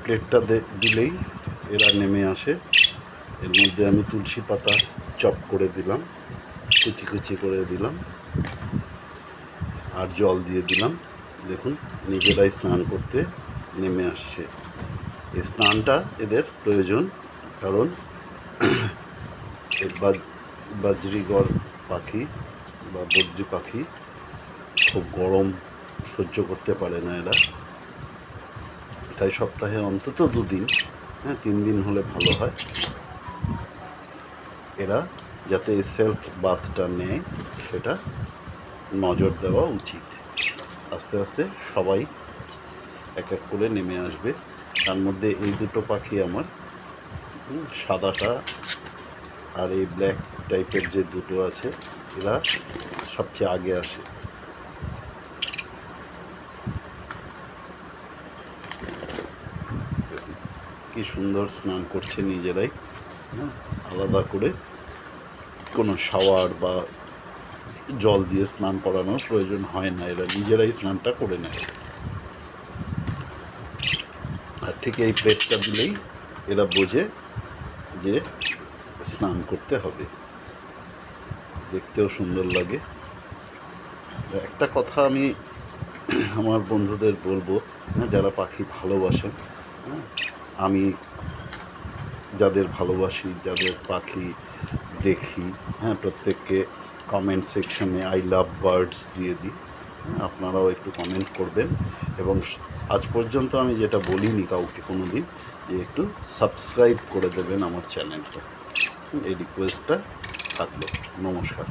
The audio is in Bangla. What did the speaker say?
প্লেটটা দিলেই এরা নেমে আসে। এর মধ্যে আমি তুলসী পাতা চপ করে দিলাম, কুচি কুচি করে দিলাম, আর জল দিয়ে দিলাম। দেখুন নিজেরাই স্নান করতে নেমে আসছে। এই স্নানটা এদের প্রয়োজন, কারণ বাজরিগর পাখি বা বদ্রি পাখি খুব গরম সহ্য করতে পারে না এরা, তাই সপ্তাহে অন্তত 2 দিন, 3 দিন হলে ভালো হয়, এরা যাতে সেলফ বাথটা নেয় সেটা নজর দেওয়া উচিত। আস্তে আস্তে সবাই এক এক করে নেমে আসবে। তার মধ্যে এই দুটো পাখি আমার, সাদাটা আর এই ব্ল্যাক টাইপের যে দুটো আছে, এরা সবচেয়ে আগে আসে। কি সুন্দর স্নান করছে নিজেরাই, আলাদা করে কোনো শাওয়ার বা জল দিয়ে স্নান করানোর প্রয়োজন হয় না, এরা নিজেরাই স্নানটা করে নেয়। আর ঠিক এই প্লেটটা দিলেই এরা বোঝে যে স্নান করতে হবে। দেখতেও সুন্দর লাগে। একটা কথা আমি আমার বন্ধুদের বলবো, যারা পাখি ভালোবাসেন, আমি যাদের ভালোবাসি, যাদের পাখি দেখি, প্রত্যেককে কমেন্ট সেকশানে আই লাভ বার্ডস দিয়ে দিই। আপনারাও একটু কমেন্ট করবেন, এবং আজ পর্যন্ত আমি যেটা বলিনি কাউকে কোনো দিন, যে একটু সাবস্ক্রাইব করে দেবেন আমার চ্যানেলটা। এই রিকোয়েস্টটা থাকলো। নমস্কার।